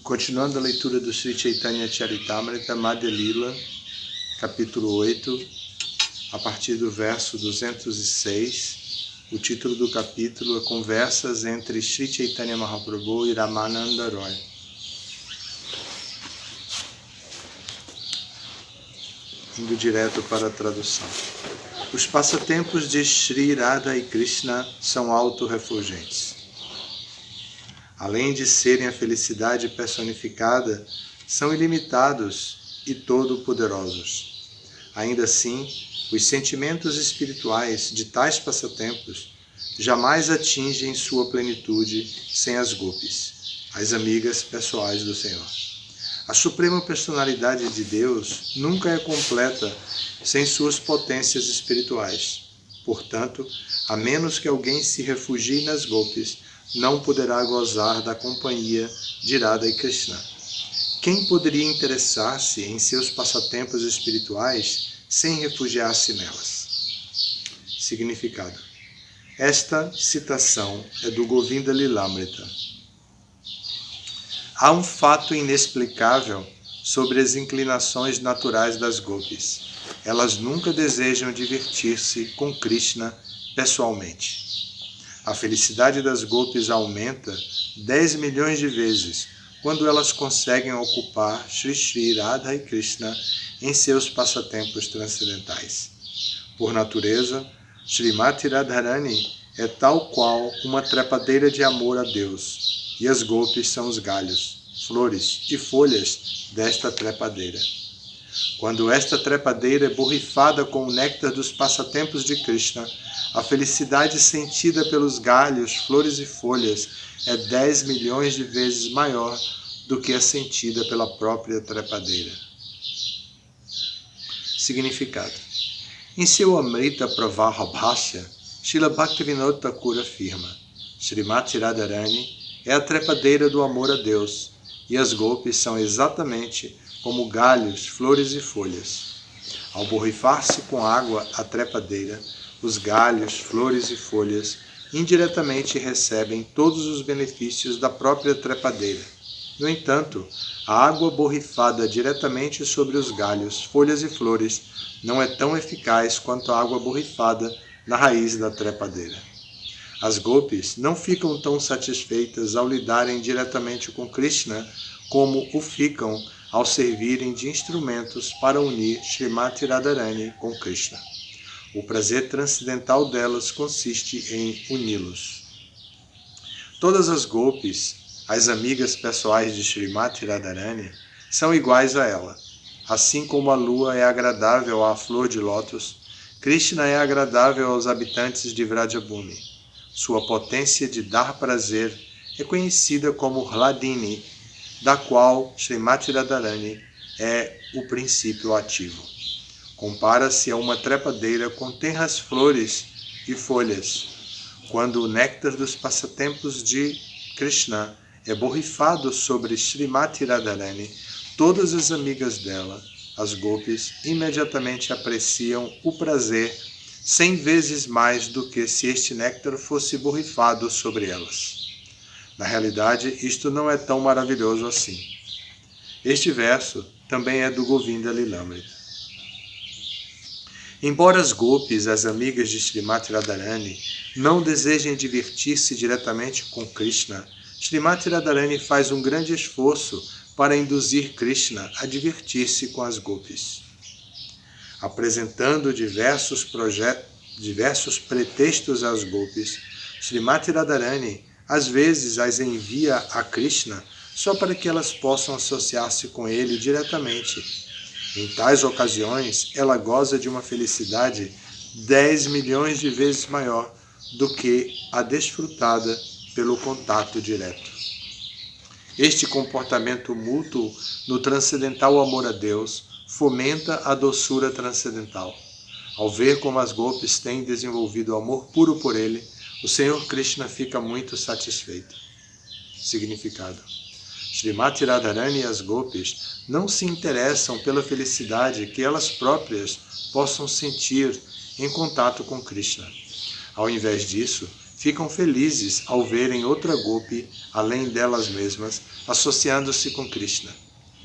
Continuando a leitura do Sri Chaitanya Charitamrita, Madhya Lila, capítulo 8, a partir do verso 206, o título do capítulo é Conversas entre Sri Chaitanya Mahaprabhu e Ramananda Roy. Indo direto para a tradução. Os passatempos de Sri Radha e Krishna são autorrefulgentes. Além de serem a felicidade personificada, são ilimitados e todo-poderosos. Ainda assim, os sentimentos espirituais de tais passatempos jamais atingem sua plenitude sem as gopis, as amigas pessoais do Senhor. A suprema personalidade de Deus nunca é completa sem suas potências espirituais. Portanto, a menos que alguém se refugie nas gopis, não poderá gozar da companhia de Radha e Krishna. Quem poderia interessar-se em seus passatempos espirituais sem refugiar-se nelas? Significado. Esta citação é do Govinda Lilamrita. Há um fato inexplicável sobre as inclinações naturais das gopis. Elas nunca desejam divertir-se com Krishna pessoalmente. A felicidade das gopis aumenta 10 milhões de vezes quando elas conseguem ocupar Sri Sri Radha e Krishna em seus passatempos transcendentais. Por natureza, Srimati Radharani é tal qual uma trepadeira de amor a Deus, e as gopis são os galhos, flores e folhas desta trepadeira. Quando esta trepadeira é borrifada com o néctar dos passatempos de Krishna, a felicidade sentida pelos galhos, flores e folhas é 10 milhões de vezes maior do que a sentida pela própria trepadeira. Significado. Em seu Amrita Pravaha Bhashya, Srila Bhaktivinoda Thakur afirma: Srimati Radharani é a trepadeira do amor a Deus, e as gopis são exatamente como galhos, flores e folhas. Ao borrifar-se com água a trepadeira, os galhos, flores e folhas indiretamente recebem todos os benefícios da própria trepadeira. No entanto, a água borrifada diretamente sobre os galhos, folhas e flores não é tão eficaz quanto a água borrifada na raiz da trepadeira. As gopis não ficam tão satisfeitas ao lidarem diretamente com Krishna como o ficam ao servirem de instrumentos para unir Srimati Radharani com Krishna. O prazer transcendental delas consiste em uni-los. Todas as gopis, as amigas pessoais de Srimati Radharani, são iguais a ela. Assim como a lua é agradável à flor de lótus, Krishna é agradável aos habitantes de Vrajabhumi. Sua potência de dar prazer é conhecida como Hladini, da qual Srimati Radharani é o princípio ativo. Compara-se a uma trepadeira com tenras flores e folhas. Quando o néctar dos passatempos de Krishna é borrifado sobre Srimati Radharani, todas as amigas dela, as gopis, imediatamente apreciam o prazer 100 vezes mais do que se este néctar fosse borrifado sobre elas. Na realidade, isto não é tão maravilhoso assim. Este verso também é do Govinda Lilamrita. Embora as gopis, as amigas de Srimati Radharani, não desejem divertir-se diretamente com Krishna, Srimati Radharani faz um grande esforço para induzir Krishna a divertir-se com as gopis. Apresentando diversos pretextos às gopis, Srimati Radharani às vezes as envia a Krishna só para que elas possam associar-se com ele diretamente. Em tais ocasiões, ela goza de uma felicidade 10 milhões de vezes maior do que a desfrutada pelo contato direto. Este comportamento mútuo no transcendental amor a Deus fomenta a doçura transcendental. Ao ver como as gopis têm desenvolvido amor puro por ele, o Senhor Krishna fica muito satisfeito. Significado. Srimati Radharani e as gopis não se interessam pela felicidade que elas próprias possam sentir em contato com Krishna. Ao invés disso, ficam felizes ao verem outra gopi, além delas mesmas, associando-se com Krishna.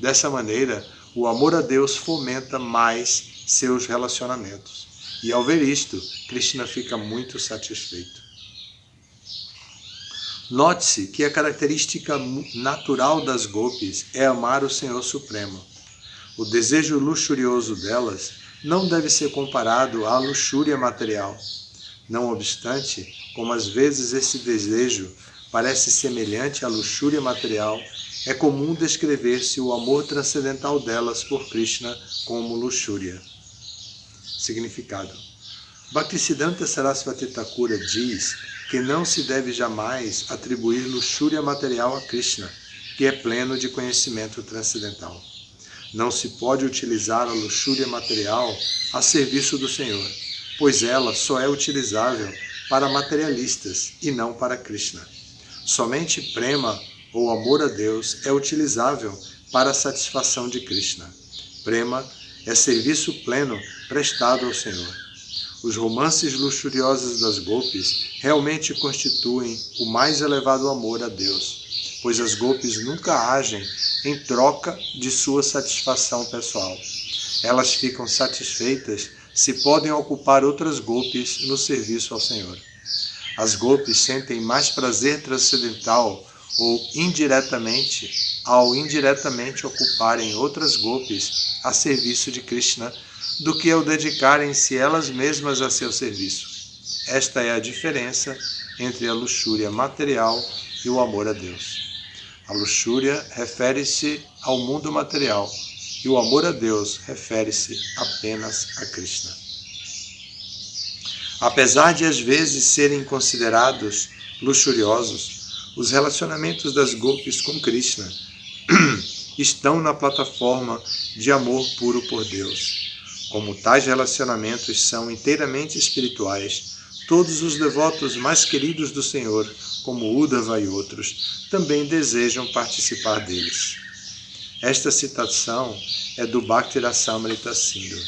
Dessa maneira, o amor a Deus fomenta mais seus relacionamentos. E ao ver isto, Krishna fica muito satisfeito. Note-se que a característica natural das gopis é amar o Senhor Supremo. O desejo luxurioso delas não deve ser comparado à luxúria material. Não obstante, como às vezes esse desejo parece semelhante à luxúria material, é comum descrever-se o amor transcendental delas por Krishna como luxúria. Significado: Bhaktisiddhanta Sarasvati Thakura diz que não se deve jamais atribuir luxúria material a Krishna, que é pleno de conhecimento transcendental. Não se pode utilizar a luxúria material a serviço do Senhor, pois ela só é utilizável para materialistas e não para Krishna. Somente prema, ou amor a Deus, é utilizável para a satisfação de Krishna. Prema é serviço pleno prestado ao Senhor. Os romances luxuriosos das gopis realmente constituem o mais elevado amor a Deus, pois as gopis nunca agem em troca de sua satisfação pessoal. Elas ficam satisfeitas se podem ocupar outras gopis no serviço ao Senhor. As gopis sentem mais prazer transcendental ou indiretamente ao indiretamente ocuparem outras gopis a serviço de Krishna do que ao dedicarem-se elas mesmas a seu serviço. Esta é a diferença entre a luxúria material e o amor a Deus. A luxúria refere-se ao mundo material e o amor a Deus refere-se apenas a Krishna. Apesar de às vezes serem considerados luxuriosos, os relacionamentos das gopis com Krishna estão na plataforma de amor puro por Deus. Como tais relacionamentos são inteiramente espirituais, todos os devotos mais queridos do Senhor, como Uddhava e outros, também desejam participar deles. Esta citação é do Bhakti Rasamrita Sindhu.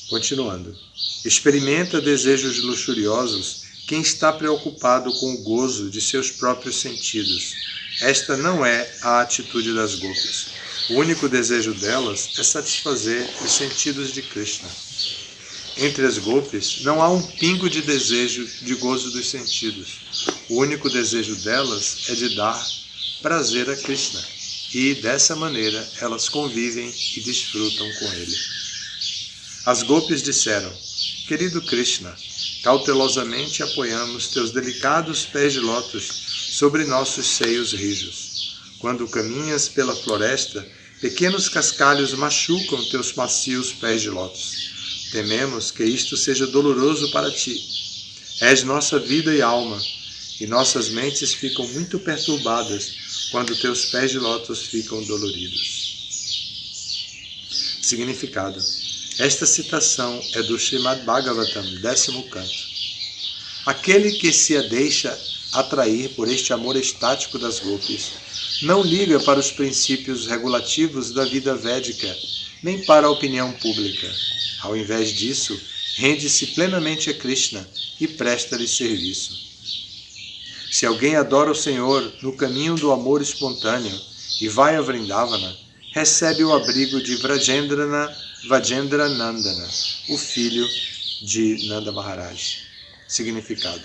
Continuando. Experimenta desejos luxuriosos quem está preocupado com o gozo de seus próprios sentidos. Esta não é a atitude das gopis. O único desejo delas é satisfazer os sentidos de Krishna. Entre as gopis não há um pingo de desejo de gozo dos sentidos. O único desejo delas é de dar prazer a Krishna. E, dessa maneira, elas convivem e desfrutam com ele. As gopis disseram: Querido Krishna, cautelosamente apoiamos teus delicados pés de lótus sobre nossos seios rijos. Quando caminhas pela floresta, pequenos cascalhos machucam teus macios pés de lótus. Tememos que isto seja doloroso para ti. És nossa vida e alma, e nossas mentes ficam muito perturbadas quando teus pés de lótus ficam doloridos. Significado: esta citação é do Srimad Bhagavatam, 10º canto. Aquele que se deixa atrair por este amor estático das gopis não liga para os princípios regulativos da vida védica, nem para a opinião pública. Ao invés disso, rende-se plenamente a Krishna e presta-lhe serviço. Se alguém adora o Senhor no caminho do amor espontâneo e vai a Vrindavana, recebe o abrigo de Vrajendranandana, o filho de Nanda Maharaj. Significado: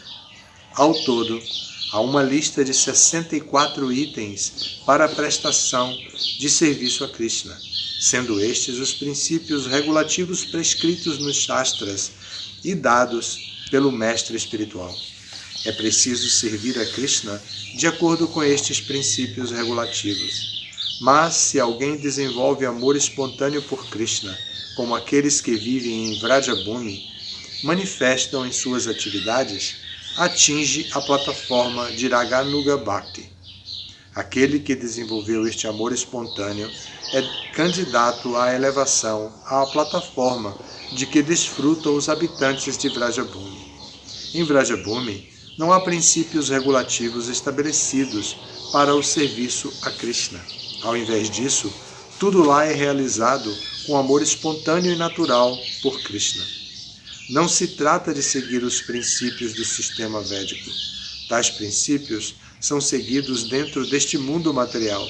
ao todo, há uma lista de 64 itens para a prestação de serviço a Krishna, sendo estes os princípios regulativos prescritos nos Shastras e dados pelo mestre espiritual. É preciso servir a Krishna de acordo com estes princípios regulativos. Mas, se alguém desenvolve amor espontâneo por Krishna, como aqueles que vivem em Vrajabhumi, manifestam em suas atividades, atinge a plataforma de Raganuga Bhakti. Aquele que desenvolveu este amor espontâneo é candidato à elevação à plataforma de que desfrutam os habitantes de Vrajabhumi. Em Vrajabhumi, não há princípios regulativos estabelecidos para o serviço a Krishna. Ao invés disso, tudo lá é realizado com amor espontâneo e natural por Krishna. Não se trata de seguir os princípios do sistema védico. Tais princípios são seguidos dentro deste mundo material,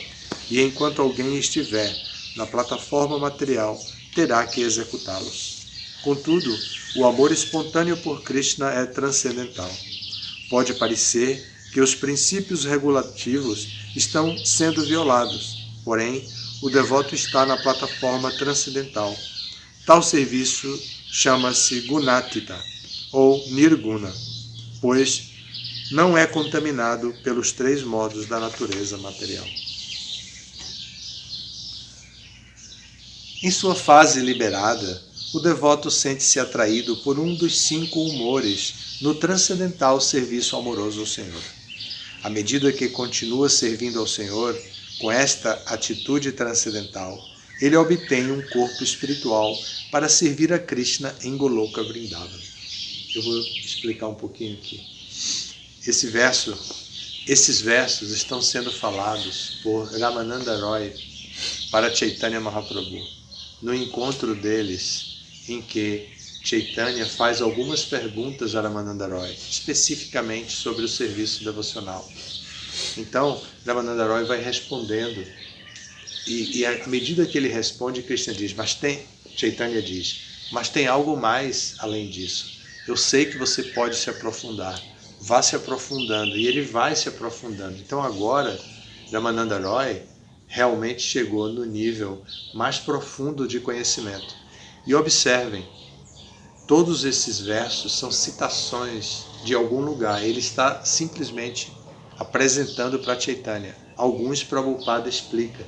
e enquanto alguém estiver na plataforma material, terá que executá-los. Contudo, o amor espontâneo por Krishna é transcendental. Pode parecer que os princípios regulativos estão sendo violados, porém, o devoto está na plataforma transcendental. Tal serviço chama-se Gunatita, ou Nirguna, pois não é contaminado pelos 3 modos da natureza material. Em sua fase liberada, o devoto sente-se atraído por um dos 5 humores no transcendental serviço amoroso ao Senhor. À medida que continua servindo ao Senhor, com esta atitude transcendental, ele obtém um corpo espiritual para servir a Krishna em Goloka Vrindavan. Eu vou explicar um pouquinho aqui. Esses versos estão sendo falados por Ramananda Roy para Chaitanya Mahaprabhu, no encontro deles, em que Chaitanya faz algumas perguntas a Ramananda Roy, especificamente sobre o serviço devocional. Então, Ramananda Roy vai respondendo, e à medida que ele responde, Krishna diz, Chaitanya diz, mas tem algo mais além disso. Eu sei que você pode se aprofundar, vá se aprofundando, e ele vai se aprofundando. Então agora, Ramananda Roy realmente chegou no nível mais profundo de conhecimento. E observem, todos esses versos são citações de algum lugar. Ele está simplesmente apresentando para Chaitanya. Alguns Prabhupada explica.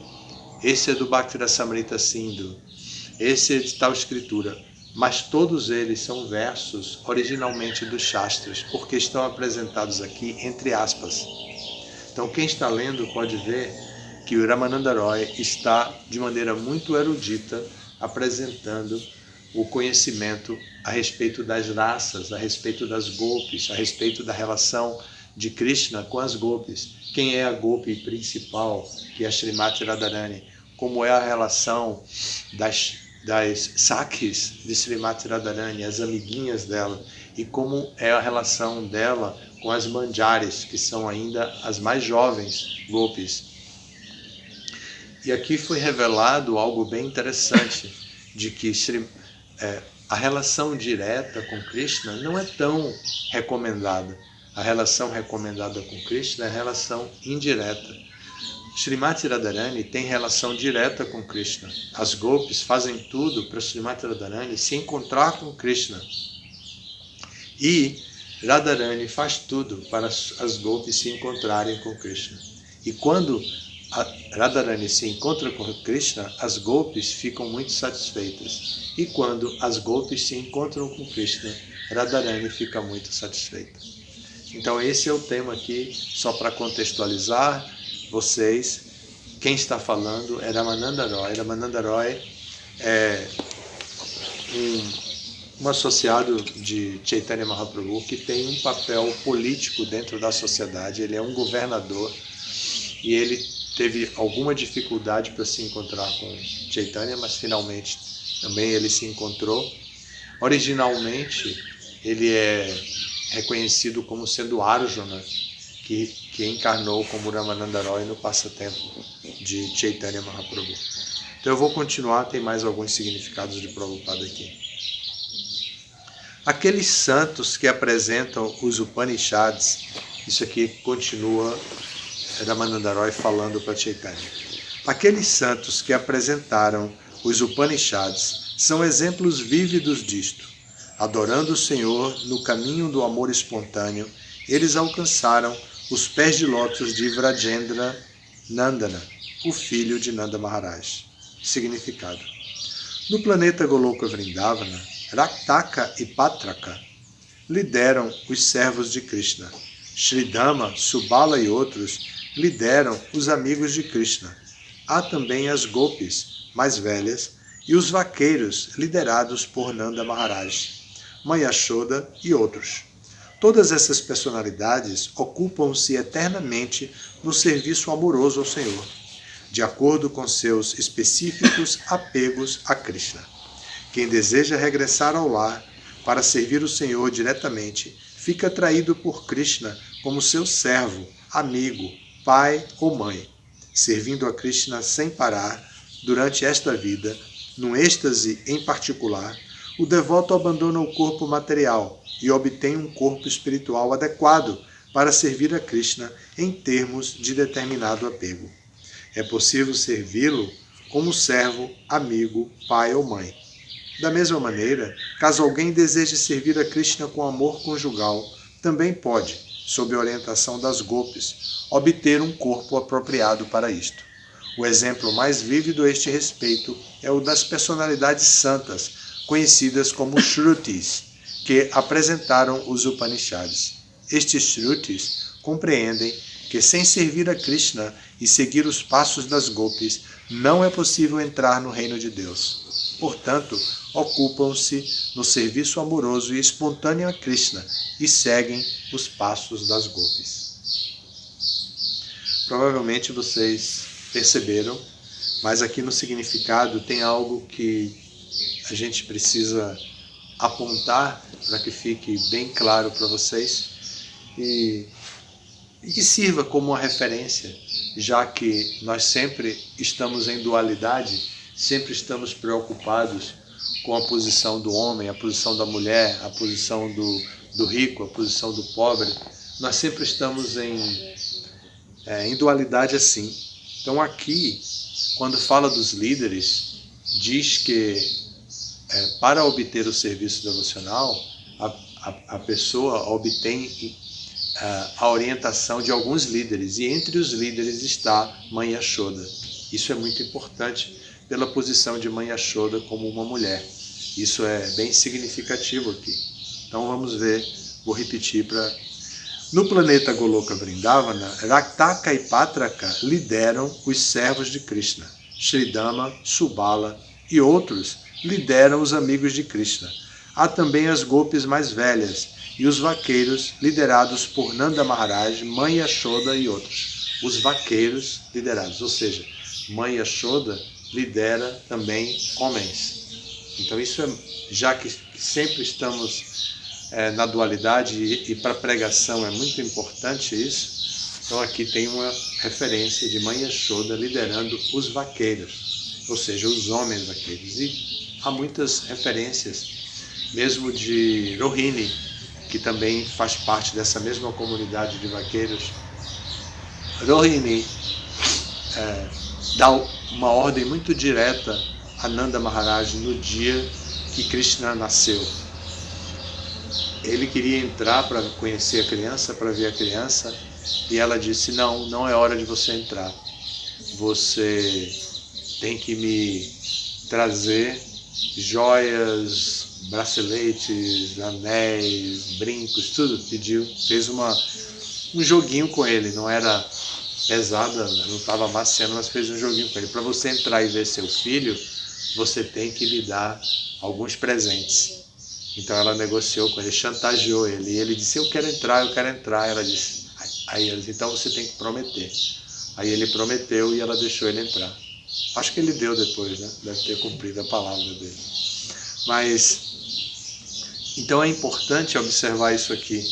Esse é do Bhaktirasamrita Sindhu, esse é de tal escritura. Mas todos eles são versos originalmente dos Shastras, porque estão apresentados aqui entre aspas. Então quem está lendo pode ver que o Ramananda Roy está de maneira muito erudita apresentando o conhecimento a respeito das raças, a respeito das gopis, a respeito da relação de Krishna com as gopis. Quem é a gopi principal, que é a Srimati Radharani? Como é a relação das sakhis de Srimati Radharani, as amiguinhas dela, e como é a relação dela com as manjaris, que são ainda as mais jovens gopis. E aqui foi revelado algo bem interessante, de que a relação direta com Krishna não é tão recomendada. A relação recomendada com Krishna é a relação indireta. Srimati Radharani tem relação direta com Krishna. As gopis fazem tudo para Srimati Radharani se encontrar com Krishna. E Radharani faz tudo para as gopis se encontrarem com Krishna. E quando Radharani se encontra com Krishna, as gopis ficam muito satisfeitas. E quando as gopis se encontram com Krishna, Radharani fica muito satisfeita. Então esse é o tema aqui, só para contextualizar vocês. Quem está falando é Ramananda Roy. Ramananda Roy é um associado de Chaitanya Mahaprabhu que tem um papel político dentro da sociedade. Ele é um governador e ele teve alguma dificuldade para se encontrar com Chaitanya, mas finalmente também ele se encontrou. Originalmente, ele é reconhecido como sendo Arjuna, que encarnou como Ramananda Roy no passatempo de Chaitanya Mahaprabhu. Então eu vou continuar, tem mais alguns significados de Prabhupada aqui. Aqueles santos que apresentam os Upanishads, isso aqui continua Ramananda Roy falando para Chaitanya. Aqueles santos que apresentaram os Upanishads são exemplos vívidos disto. Adorando o Senhor no caminho do amor espontâneo, eles alcançaram os pés de lótus de Vrajendra Nandana, o filho de Nanda Maharaj. Significado. No planeta Goloka Vrindavana, Raktaka e Patraka lideram os servos de Krishna. Sridhama, Subala e outros lideram os amigos de Krishna. Há também as gopis, mais velhas, e os vaqueiros, liderados por Nanda Maharaj, Mãe Yashoda e outros. Todas essas personalidades ocupam-se eternamente no serviço amoroso ao Senhor, de acordo com seus específicos apegos a Krishna. Quem deseja regressar ao lar para servir o Senhor diretamente, fica atraído por Krishna como seu servo, amigo, pai ou mãe. Servindo a Krishna sem parar, durante esta vida, num êxtase em particular, o devoto abandona o corpo material e obtém um corpo espiritual adequado para servir a Krishna em termos de determinado apego. É possível servi-lo como servo, amigo, pai ou mãe. Da mesma maneira, caso alguém deseje servir a Krishna com amor conjugal, também pode, sob a orientação das gopis, obter um corpo apropriado para isto. O exemplo mais vívido a este respeito é o das personalidades santas, conhecidas como Shrutis, que apresentaram os Upanishads. Estes Shrutis compreendem que sem servir a Krishna e seguir os passos das gopis, não é possível entrar no reino de Deus. Portanto, ocupam-se no serviço amoroso e espontâneo a Krishna e seguem os passos das gopis. Provavelmente vocês perceberam, mas aqui no significado tem algo que a gente precisa apontar para que fique bem claro para vocês e que sirva como uma referência, já que nós sempre estamos em dualidade, sempre estamos preocupados com a posição do homem, a posição da mulher, a posição do rico, a posição do pobre. Nós sempre estamos em dualidade assim. Então aqui, quando fala dos líderes, diz que para obter o serviço devocional, a pessoa obtém a orientação de alguns líderes, e entre os líderes está Mãe Yashoda. Isso é muito importante pela posição de Mãe Yashoda como uma mulher. Isso é bem significativo aqui. Então vamos ver, vou repetir para... No planeta Goloka Vrindavana, Raktaka e Patraka lideram os servos de Krishna. Sridama, Subala e outros lideram os amigos de Krishna. Há também as gopis mais velhas e os vaqueiros liderados por Nanda Maharaj, Mãe Yashoda e outros. Os vaqueiros liderados, ou seja, Mãe Yashoda lidera também homens. Então isso é, já que sempre estamos na dualidade e para a pregação é muito importante isso, então aqui tem uma referência de Mãe Yashoda liderando os vaqueiros, ou seja, os homens vaqueiros. E há muitas referências, mesmo de Rohini, que também faz parte dessa mesma comunidade de vaqueiros. Rohini dá uma ordem muito direta a Nanda Maharaj no dia que Krishna nasceu. Ele queria entrar para conhecer a criança, para ver a criança, e ela disse, não é hora de você entrar. Você tem que me trazer joias, braceletes, anéis, brincos, tudo. Pediu, fez um joguinho com ele, não era pesada, não estava amaciando, mas fez um joguinho com ele. Para você entrar e ver seu filho, você tem que lhe dar alguns presentes. Então ela negociou com ele, chantageou ele, e ele disse, eu quero entrar. Ela disse, aí ela disse, então você tem que prometer. Aí ele prometeu e ela deixou ele entrar. Acho que ele deu depois, né? Deve ter cumprido a palavra dele. Mas, então é importante observar isso aqui,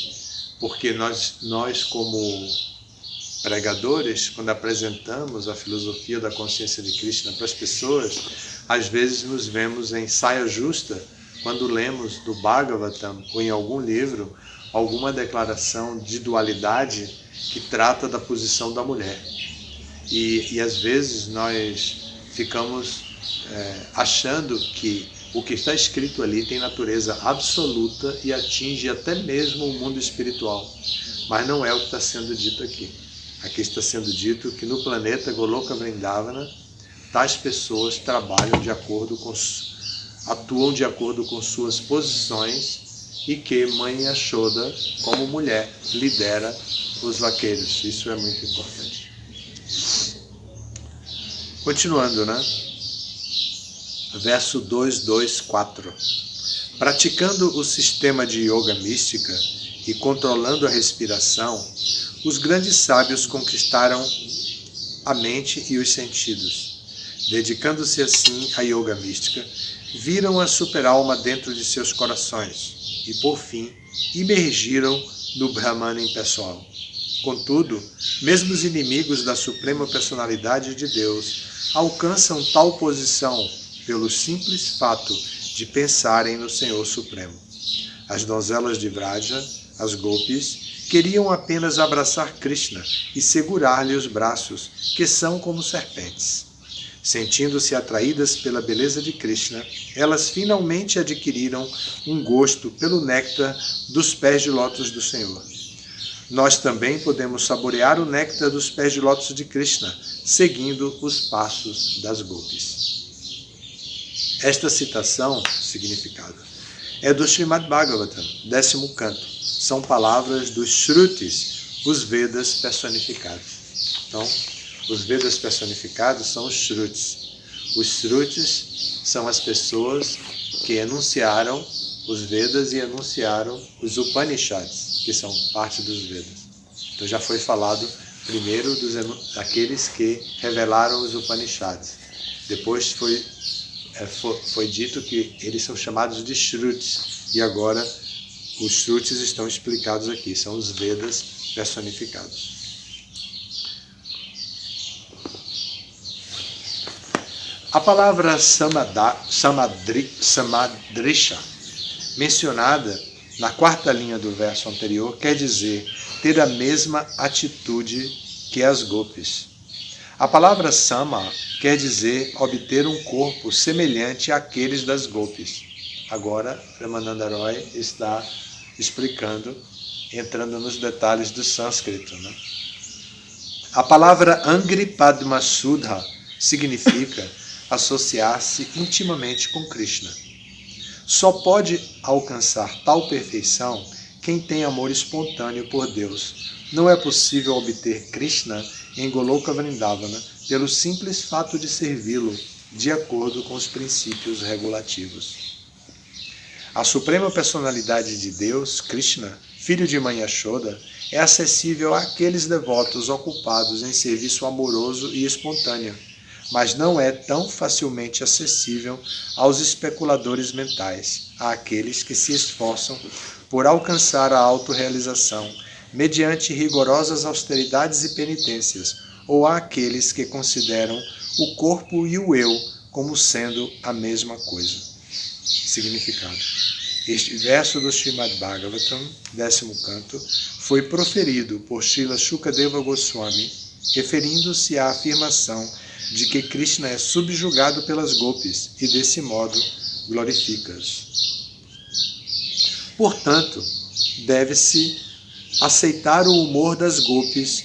porque nós como pregadores, quando apresentamos a filosofia da consciência de Krishna para as pessoas, às vezes nos vemos em saia justa quando lemos do Bhagavatam ou em algum livro alguma declaração de dualidade que trata da posição da mulher. E às vezes nós ficamos achando que o que está escrito ali tem natureza absoluta e atinge até mesmo o mundo espiritual. Mas não é o que está sendo dito aqui. Aqui está sendo dito que no planeta Goloka Vrindavana, tais pessoas trabalham atuam de acordo com suas posições e que Mãe Yashoda, como mulher, lidera os vaqueiros. Isso é muito importante. Continuando, né? Verso 224. Praticando o sistema de yoga mística e controlando a respiração, os grandes sábios conquistaram a mente e os sentidos. Dedicando-se assim à yoga mística, viram a super-alma dentro de seus corações. e, por fim, imergiram no Brahman impessoal. Contudo, mesmo os inimigos da Suprema Personalidade de Deus alcançam tal posição pelo simples fato de pensarem no Senhor Supremo. As donzelas de Vraja, as Gopis, queriam apenas abraçar Krishna e segurar-lhe os braços, que são como serpentes. Sentindo-se atraídas pela beleza de Krishna, elas finalmente adquiriram um gosto pelo néctar dos pés de lótus do Senhor. Nós também podemos saborear o néctar dos pés de lótus de Krishna, seguindo os passos das Gopis. Esta citação, significado, é do Srimad Bhagavatam, 10º canto. São palavras dos Shrutis, os Vedas personificados. Então, os Vedas personificados são os Shrutis. Os Shrutis são as pessoas que enunciaram os Vedas e enunciaram os Upanishads, que são parte dos Vedas. Então já foi falado primeiro daqueles que revelaram os Upanishads. Depois foi dito que eles são chamados de Shrutis. E agora os Shrutis estão explicados aqui, são os Vedas personificados. A palavra samadrisha, mencionada na quarta linha do verso anterior, quer dizer ter a mesma atitude que as Gopis. A palavra sama quer dizer obter um corpo semelhante àqueles das Gopis. Agora, Ramananda Roy está explicando, entrando nos detalhes do sânscrito, né? A palavra Angri Padma Sudha significa associar-se intimamente com Krishna. Só pode alcançar tal perfeição quem tem amor espontâneo por Deus. Não é possível obter Krishna em Goloka Vrindavana pelo simples fato de servi-lo de acordo com os princípios regulativos. A Suprema Personalidade de Deus, Krishna, filho de Mãe Yashoda, é acessível àqueles devotos ocupados em serviço amoroso e espontâneo, mas não é tão facilmente acessível aos especuladores mentais, àqueles que se esforçam por alcançar a autorrealização mediante rigorosas austeridades e penitências, ou àqueles que consideram o corpo e o eu como sendo a mesma coisa. Significado. Este verso do Srimad Bhagavatam, 10º canto, foi proferido por Srila Shukadeva Goswami, referindo-se à afirmação de que Krishna é subjugado pelas Gopis e, desse modo, glorifica-as. Portanto, deve-se aceitar o humor das Gopis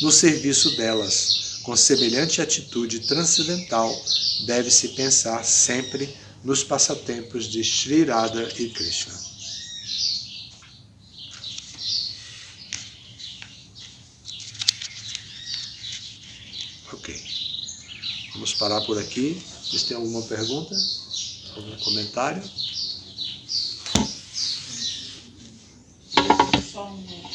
no serviço delas. Com semelhante atitude transcendental, deve-se pensar sempre nos passatempos de Sri Radha e Krishna. Ok. Vamos parar por aqui. Vocês têm alguma pergunta? Algum comentário? Só uma pergunta.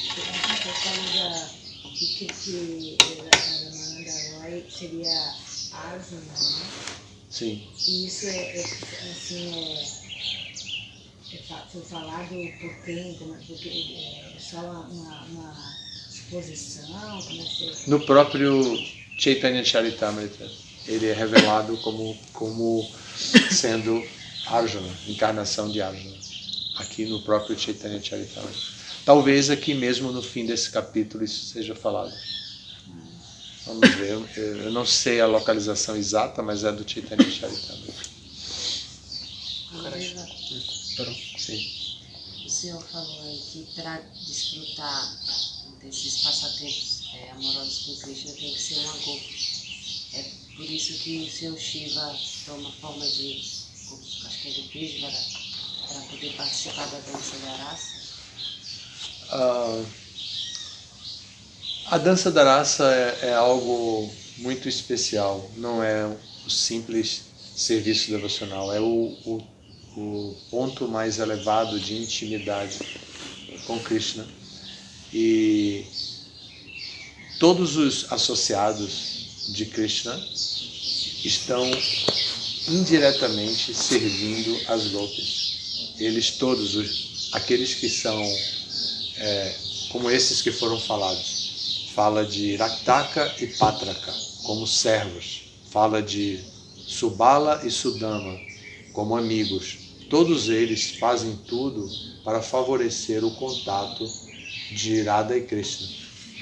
Você falou que a Ramananda Roy seria Arjuna, né? Sim. E isso foi falado por quem? Porque é só uma exposição? Como é que... No próprio Chaitanya Charitamrita, ele é revelado como sendo Arjuna, encarnação de Arjuna, aqui no próprio Chaitanya Charitamrita. Talvez aqui mesmo no fim desse capítulo isso seja falado. Vamos ver, eu não sei a localização exata, mas é do Chaitanya Charitamrita. Sim. O senhor falou aí que para desfrutar desses passatempos amorosos com Krishna tem que ser uma Gopi. É por isso que o Senhor Shiva toma forma de, acho que é de Vishvara, para poder participar da dança da raça. A dança da raça é algo muito especial, não é o simples serviço devocional, é o ponto mais elevado de intimidade com Krishna. E todos os associados de Krishna estão indiretamente servindo as Gopis. Eles todos, aqueles que são como esses que foram falados. Fala de Raktaka e Patraka como servos. Fala de Subala e Sudama como amigos. Todos eles fazem tudo para favorecer o contato de Radha e Krishna.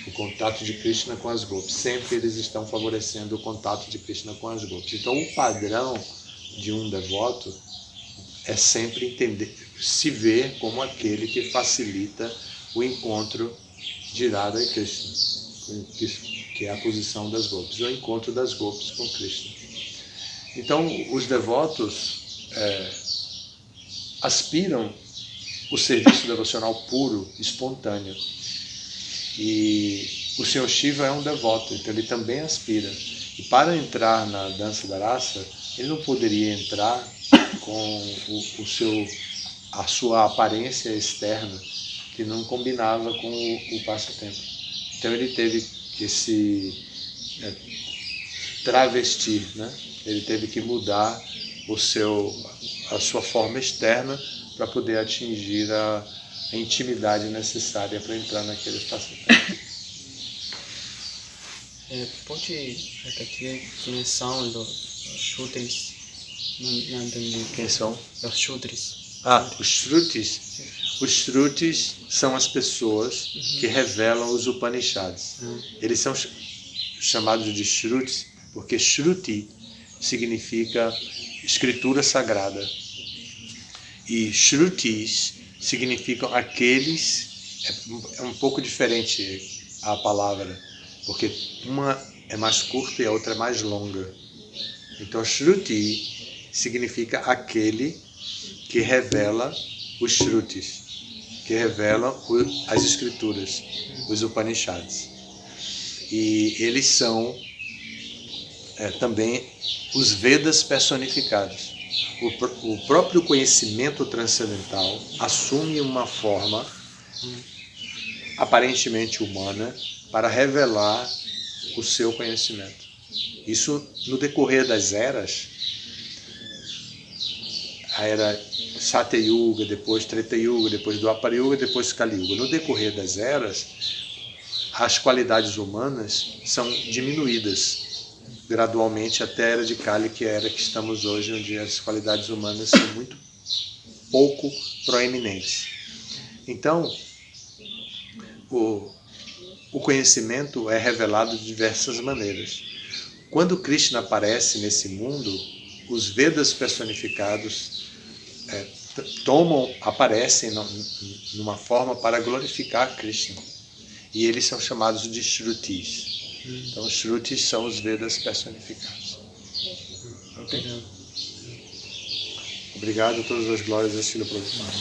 O contato de Krishna com as gopis. Sempre eles estão favorecendo o contato de Krishna com as gopis. Então o padrão de um devoto é sempre entender, se ver como aquele que facilita o encontro de Radha e Krishna, que é a posição das gopis, o encontro das gopis com Krishna. Então os devotos aspiram o serviço devocional puro, espontâneo. E o Senhor Shiva é um devoto, então ele também aspira. E para entrar na dança da raça, ele não poderia entrar com a sua aparência externa, que não combinava com o passatempo. Então ele teve que se travestir, né? Ele teve que mudar a sua forma externa para poder atingir a intimidade necessária para entrar naqueles passatempos. Pode repetir quem são os Shrutis? Não entendi. Quem são? Os Shrutis. Os Shrutis. Os Shrutis são as pessoas que revelam os Upanishads. Eles são chamados de Shrutis porque Shruti significa escritura sagrada. E Shrutis significam aqueles, é um pouco diferente a palavra, porque uma é mais curta e a outra é mais longa. Então Shruti significa aquele que revela os Shrutis, que revelam as escrituras, os Upanishads. E eles são também os Vedas personificados. O próprio conhecimento transcendental assume uma forma aparentemente humana para revelar o seu conhecimento. Isso no decorrer das eras, a era Satya Yuga, depois Treta Yuga, depois Dwapara Yuga, depois Kali Yuga. No decorrer das eras, as qualidades humanas são diminuídas gradualmente até a era de Kali, que é a era que estamos hoje, onde as qualidades humanas são muito pouco proeminentes. Então, o conhecimento é revelado de diversas maneiras. Quando Krishna aparece nesse mundo, os Vedas personificados aparecem numa forma para glorificar Krishna. E eles são chamados de Shrutis. Então, os Shrutis são os Vedas personificados. Ok? Obrigado a todas as glórias a Srila Prabhupada.